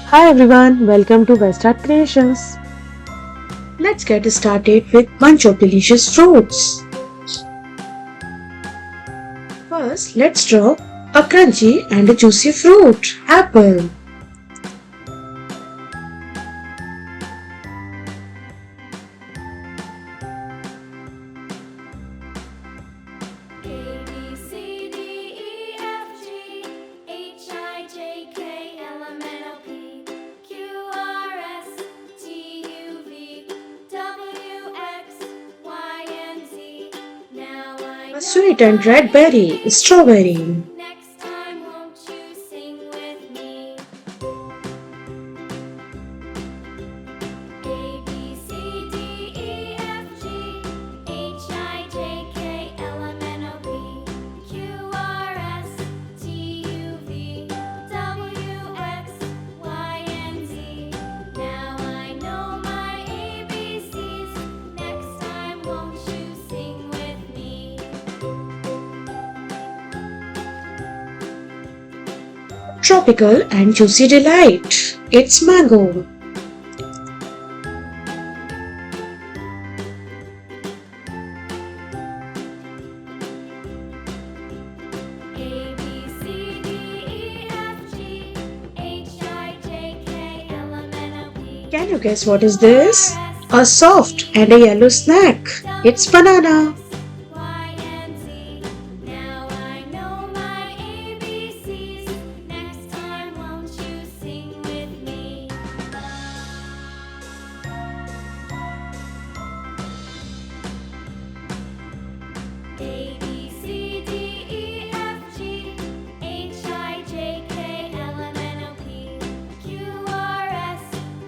Hi everyone, welcome to West Art Creations. Let's get started with bunch of delicious fruits. First, let's draw a crunchy and a juicy fruit, apple. A B C D E F G H I J K L M N O P Q R S T U V W X Y and Z. Now I A know sweet and my red berry, ABCs. strawberry. Next time, won't you sing with me? A B C D E F G H I J K L M N O P Q R S T U V W X Y and Z. Now I know my ABCs. Next time, won't you sing with me? Tropical and juicy delight. It's mango. A B C D E F G H I J K L M N O P Can you guess what is Q R this? S A soft and a yellow snack. It's banana. Y and Z. Now I know my ABCs. Next time, won't you sing with me? A B C D E F G H I J K L M N O P Q R S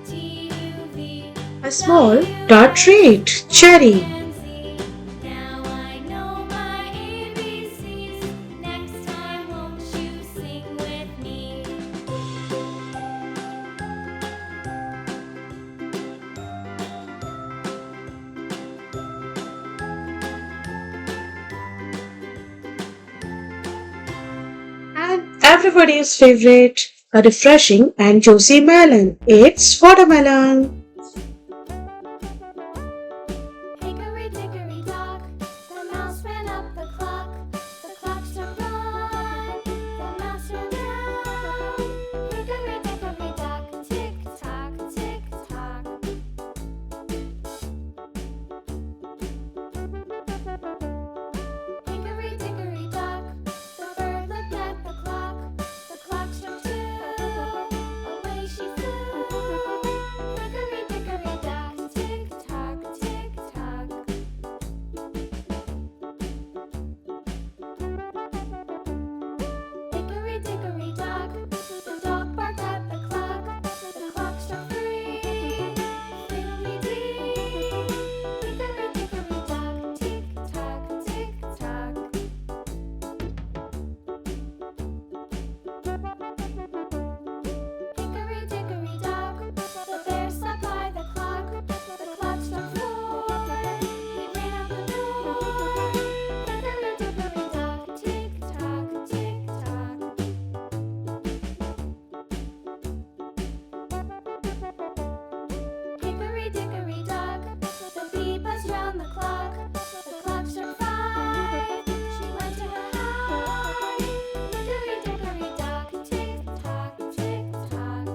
T U V A small tart treat, cherry. Now I know my ABCs. Next time, won't you sing with me? And everybody's favorite, a refreshing and juicy melon. It's watermelon. Hickory dickory dock, the mouse ran up the clock. The clock struck one, the mouse ran down. Hickory dickory dock, tick tock, tick tock. Hickory dickory dock, the bird looked at the clock. The clock struck two, away she flew. Hickory dickory dock, tick tock, tick tock. Hickory dickory dock, the dog barked at the clock. The clock struck three, fiddly-dee. Hickory dickory dock, tick tock, tick tock. Hickory dickory dock, the bear sat by the clock. The clock struck four, he ran out the door. Hickory dickory dock, tick tock, tick tock. Hickory dickory dock, the bee buzzed round the clock. The clock struck five, she went to her hive. Hickory dickory dock, tick tock, tick tock.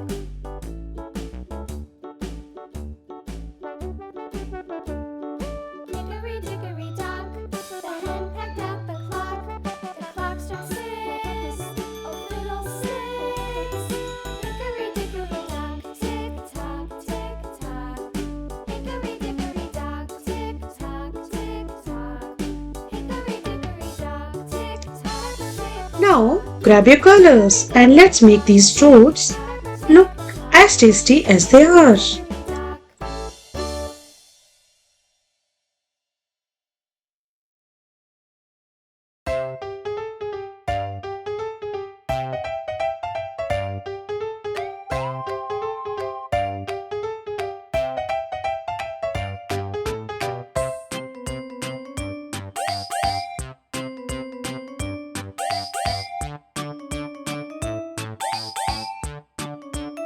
Hickory dickory dock, the hen pecked at the clock. The clock struck six, oh fiddlesticks. Hickory dickory dock, tick tock, tick tock. Hickory dickory dock, tick tock, tick tock. Hickory dickory dock, tick tock, tick Now grab your colors and let's make these fruits look as tasty as they are.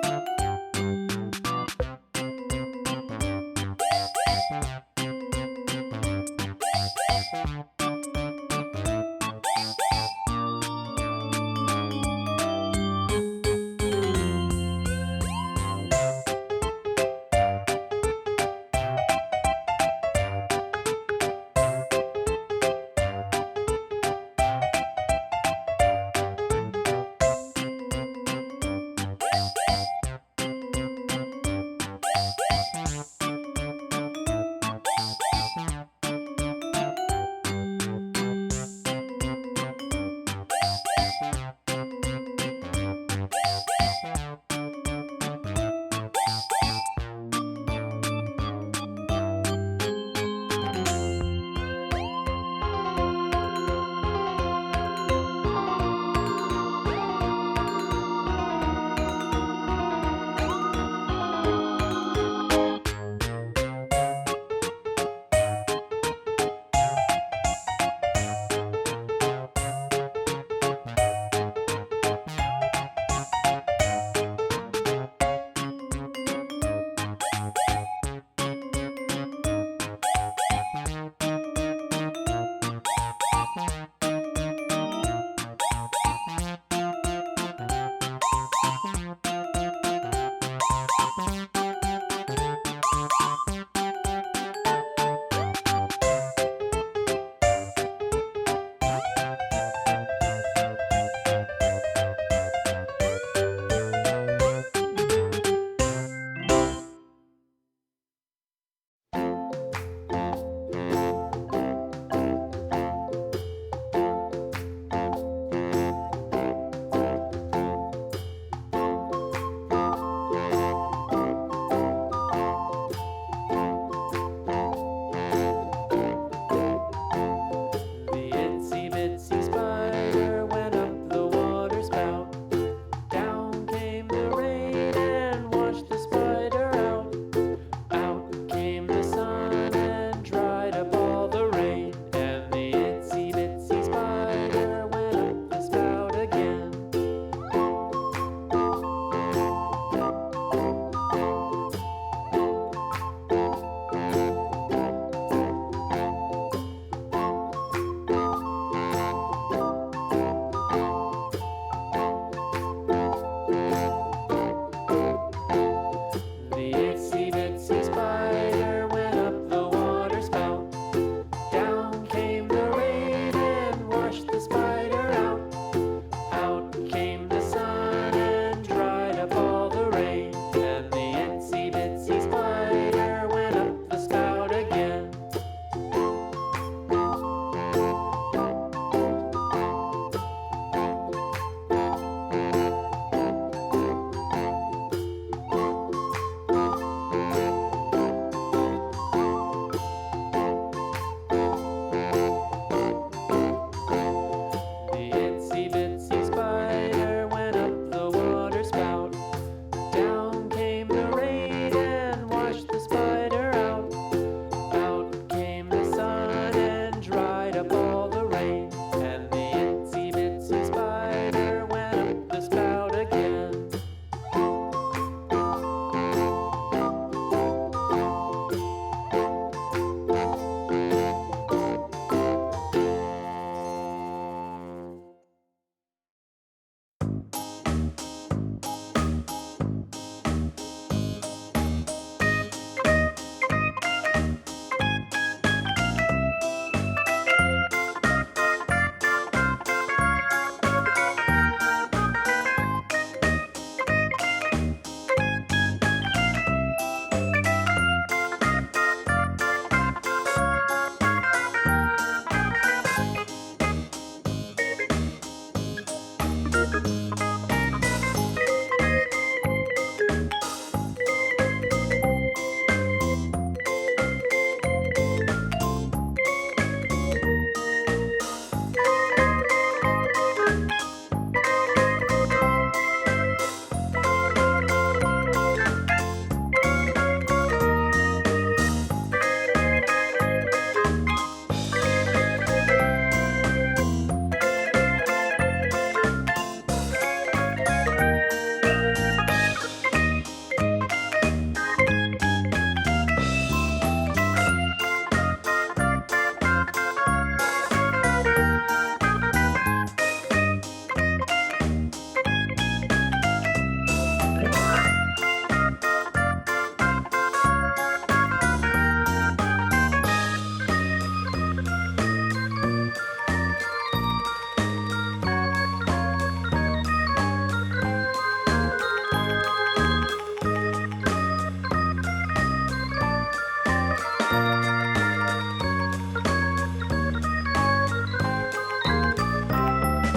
tock.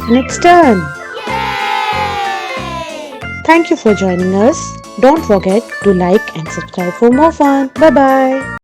and it's done. Yay! Thank you for joining us. Don't forget to like and subscribe for more fun. Bye bye.